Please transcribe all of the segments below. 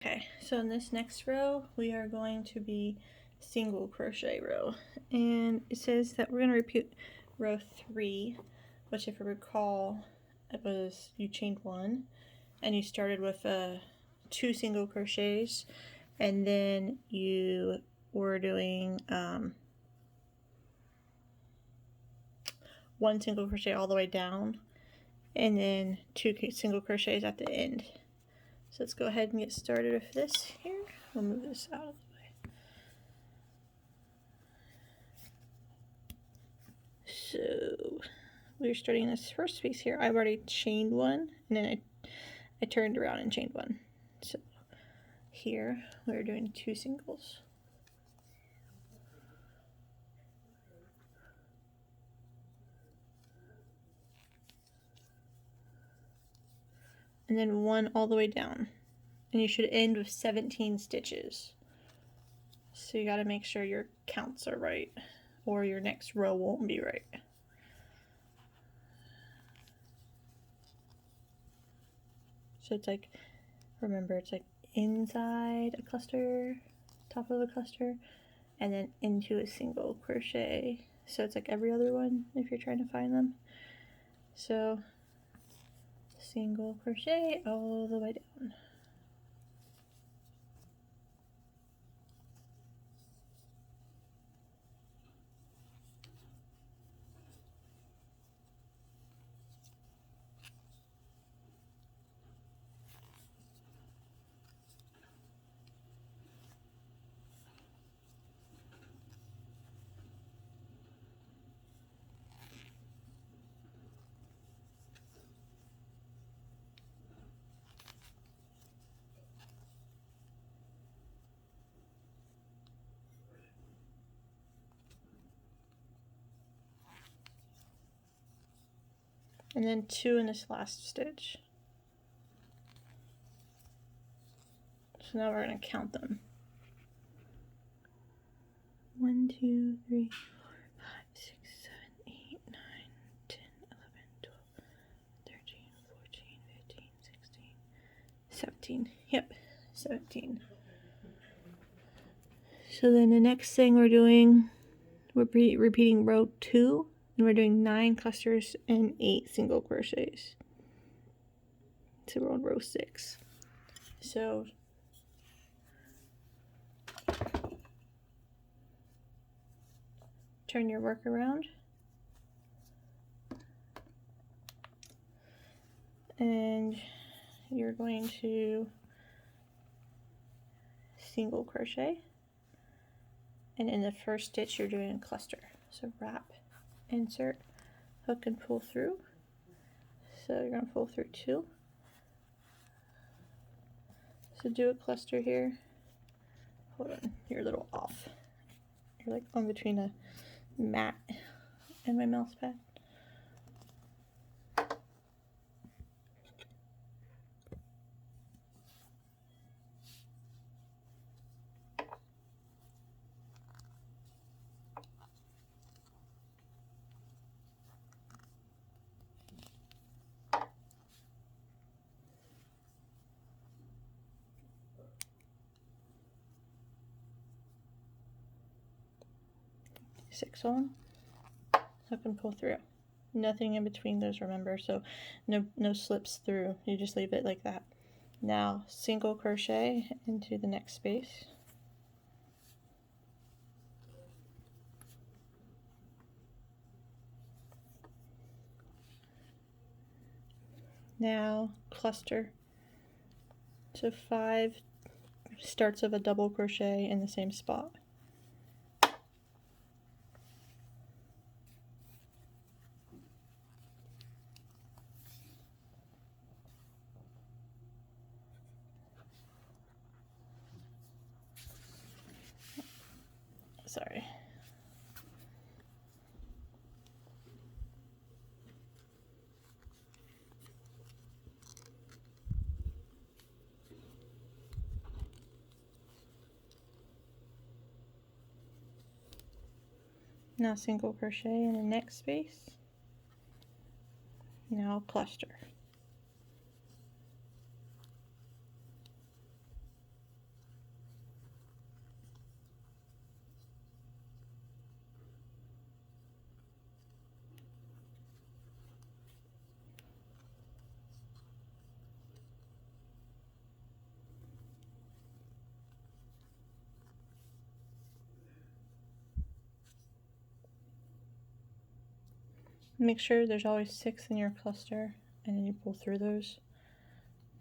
Okay, so in this next row, we are going to be single crochet row. And it says that we're going to repeat row 3, which if you recall, it was you chained 1, and you started with 2 single crochets, and then you were doing 1 single crochet all the way down, and then 2 single crochets at the end. So let's go ahead and get started with this here. We'll move this out of the way. So we're starting this first piece here. I've already chained 1, and then I turned around and chained 1. So here we're doing 2 singles. And then 1 all the way down. And you should end with 17 stitches. So you got to make sure your counts are right, or your next row won't be right. So it's like, remember, it's like inside a cluster, top of a cluster, and then into a single crochet. So it's like every other one if you're trying to find them. So single crochet all the way down. And then 2 in this last stitch. So now we're going to count them. 1, 2, 3, 4, 5, 6, 7, 8, 9, 10, 11, 12, 13, 14, 15, 16, 17. Yep, 17. So then the next thing we're doing, we're repeating row 2, and we're doing 9 clusters and 8 single crochets. So we're on row 6. So turn your work around, and you're going to single crochet, and in the first stitch you're doing a cluster. So wrap, insert, hook and pull through. So you're going to pull through 2. So do a cluster here. Hold on, you're a little off. You're like on between a mat and my mouse pad. Six on, hook and pull through. Nothing in between those, remember, so no slips through. You just leave it like that. Now single crochet into the next space. Now cluster. So 5 starts of a double crochet in the same spot. Sorry. Now single crochet in the next space. Now cluster. Make sure there's always 6 in your cluster, and then you pull through those.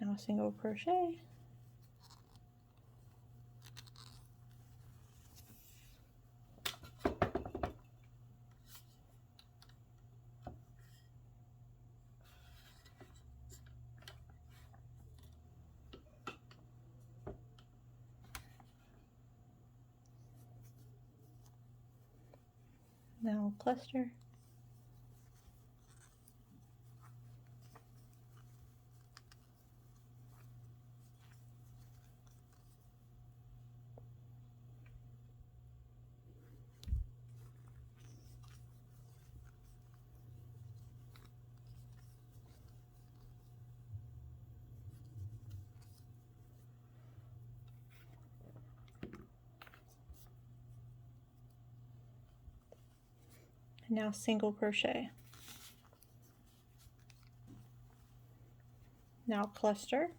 Now single crochet. Now cluster. Now single crochet. Now cluster.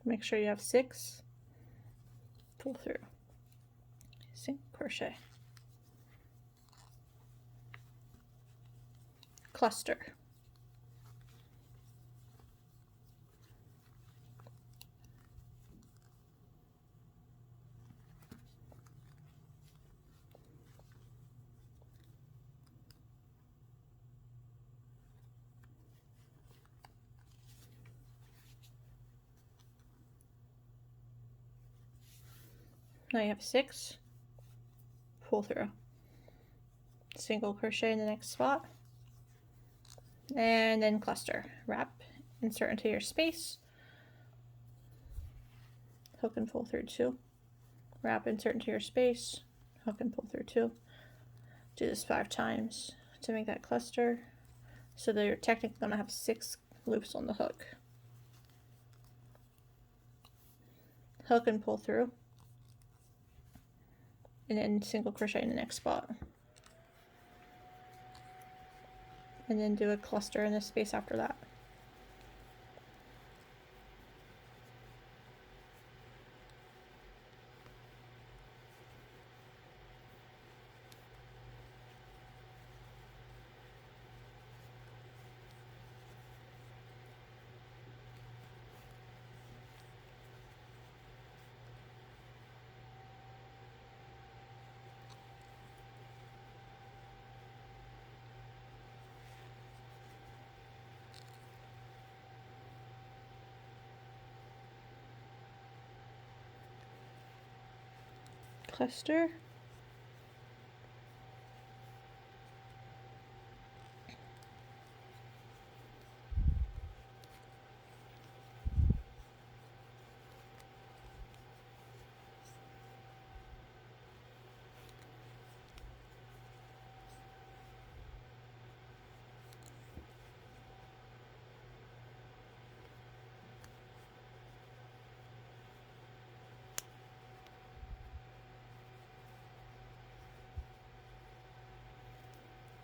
Make sure you have 6. Pull through. Single crochet. Cluster. Now you have 6. Pull through. Single crochet in the next spot. And then cluster. Wrap, insert into your space. Hook and pull through 2. Wrap, insert into your space. Hook and pull through 2. Do this 5 times to make that cluster. So that you're technically going to have 6 loops on the hook. Hook and pull through. And then single crochet in the next spot. And then do a cluster in the space after that. Cluster.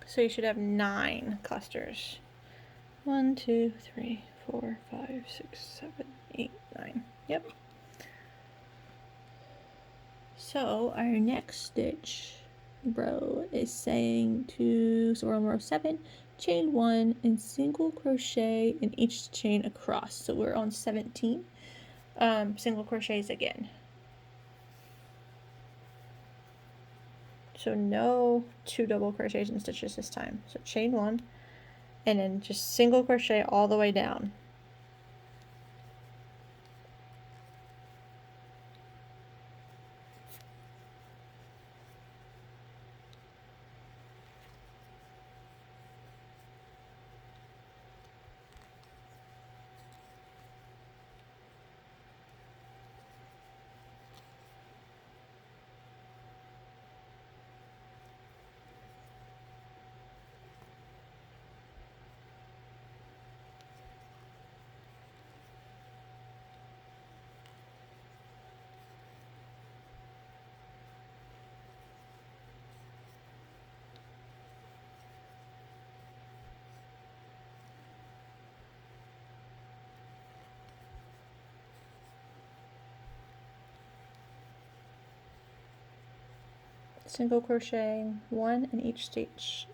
So you should have 9 clusters. 1, 2, 3, 4, 5, 6, 7, 8, 9. Yep. So our next stitch row is saying so we're on row 7, chain 1 and single crochet in each chain across. So we're on 17 single crochets again. So no 2 double crochets and stitches this time. So chain 1 and then just single crochet all the way down. single crochet 1 in each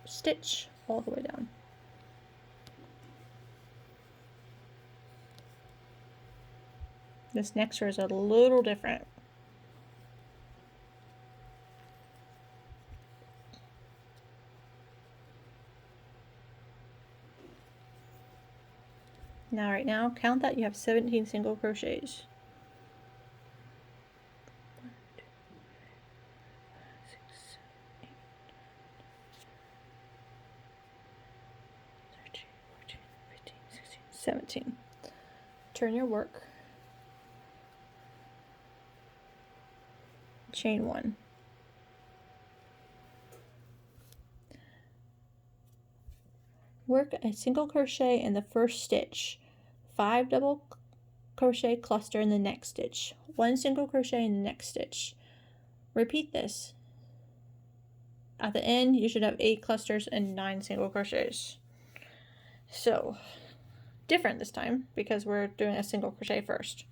stitch all the way down. This next row is a little different. Now right now, count that you have 17 single crochets. 17. Turn your work. Chain 1. Work a single crochet in the first stitch, 5 double crochet cluster in the next stitch, 1 single crochet in the next stitch. Repeat this. At the end, you should have 8 clusters and 9 single crochets. So, different this time because we're doing a single crochet first.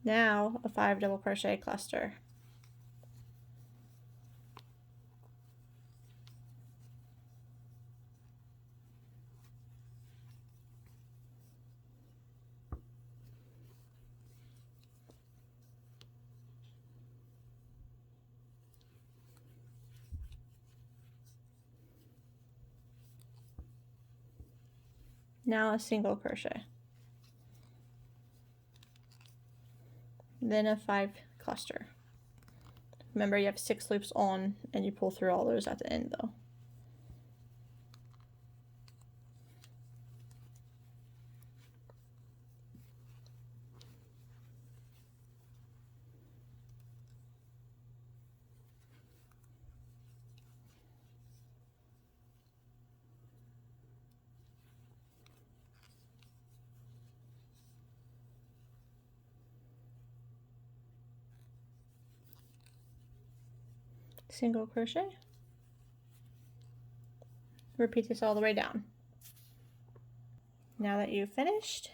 Now, a 5 double crochet cluster. Now a single crochet. Then a 5 cluster. Remember, you have 6 loops on and you pull through all those at the end though. Single crochet. Repeat this all the way down. Now that you've finished,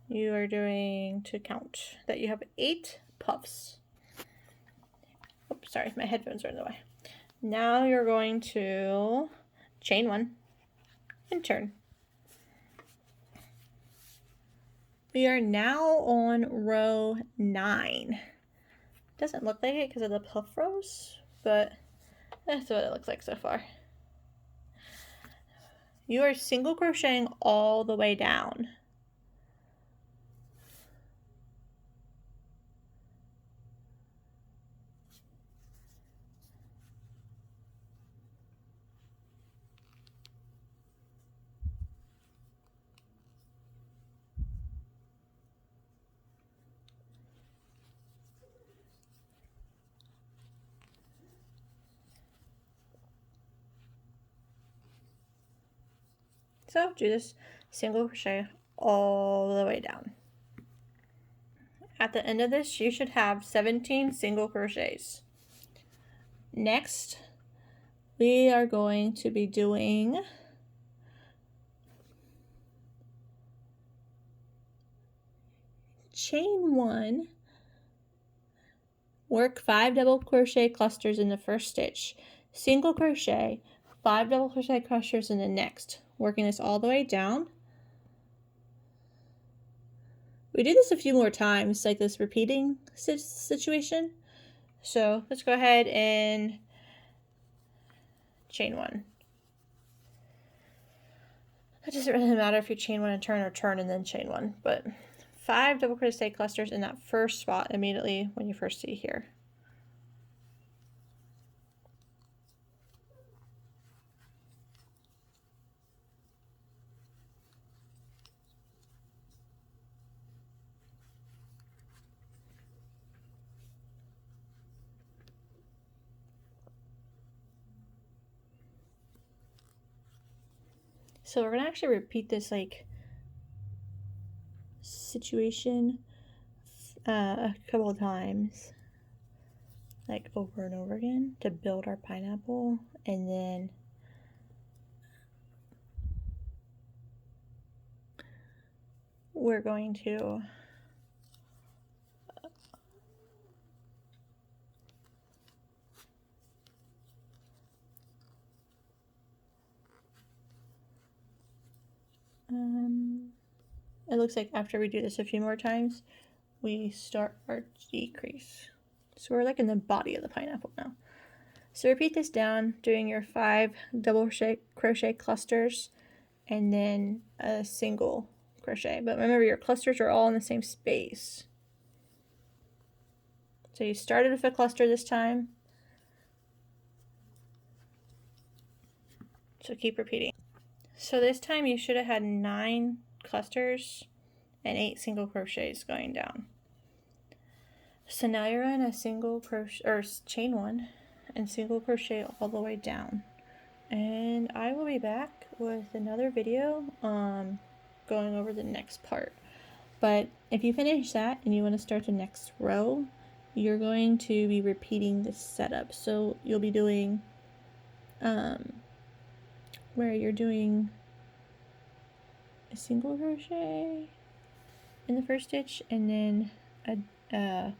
you are going to count that you have 8 puffs. Oops, sorry, my headphones are in the way. Now you're going to chain 1 and turn. We are now on row 9. Doesn't look like it because of the puff rows, but that's what it looks like so far. You are single crocheting all the way down. So do this single crochet all the way down. At the end of this, you should have 17 single crochets. Next, we are going to be doing chain 1, work 5 double crochet clusters in the first stitch, single crochet, 5 double crochet clusters in the next, working this all the way down. We do this a few more times, like this repeating situation. So let's go ahead and chain 1. It doesn't really matter if you chain 1 and turn or turn and then chain 1, but 5 double crochet clusters in that first spot immediately when you first see here. So we're going to actually repeat this like situation a couple of times, like over and over again, to build our pineapple, and then we're going to it looks like after we do this a few more times, we start our decrease. So we're like in the body of the pineapple now. So repeat this down, doing your 5 double crochet clusters and then a single crochet. But remember, your clusters are all in the same space. So you started with a cluster this time. So keep repeating. So this time you should have had 9 clusters and 8 single crochets going down. So now you're in a single crochet or chain 1 and single crochet all the way down. And I will be back with another video going over the next part. But if you finish that and you want to start the next row, you're going to be repeating the setup. So you'll be doing where you're doing a single crochet in the first stitch and then a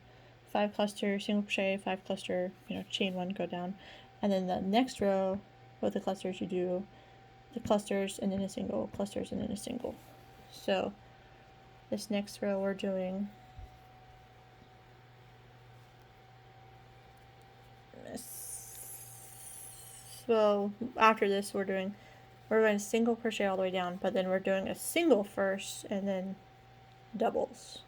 5 cluster single crochet, 5 cluster, chain 1, go down, and then the next row with the clusters you do the clusters and then a single, clusters and then a single. So this next row we're doing well, after this we're going to single crochet all the way down, but then we're doing a single first and then doubles.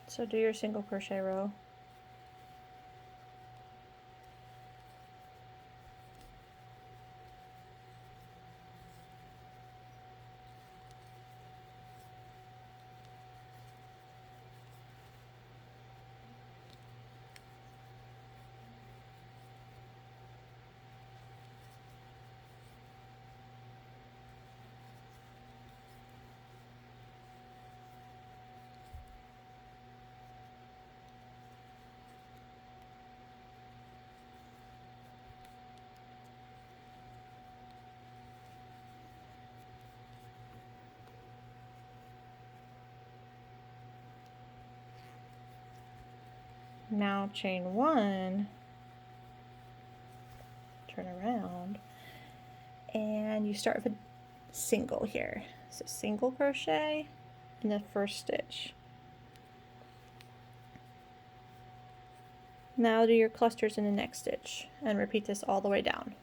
So do your single crochet row. Now chain 1, turn around, and you start with a single here. So single crochet in the first stitch. Now do your clusters in the next stitch and repeat this all the way down.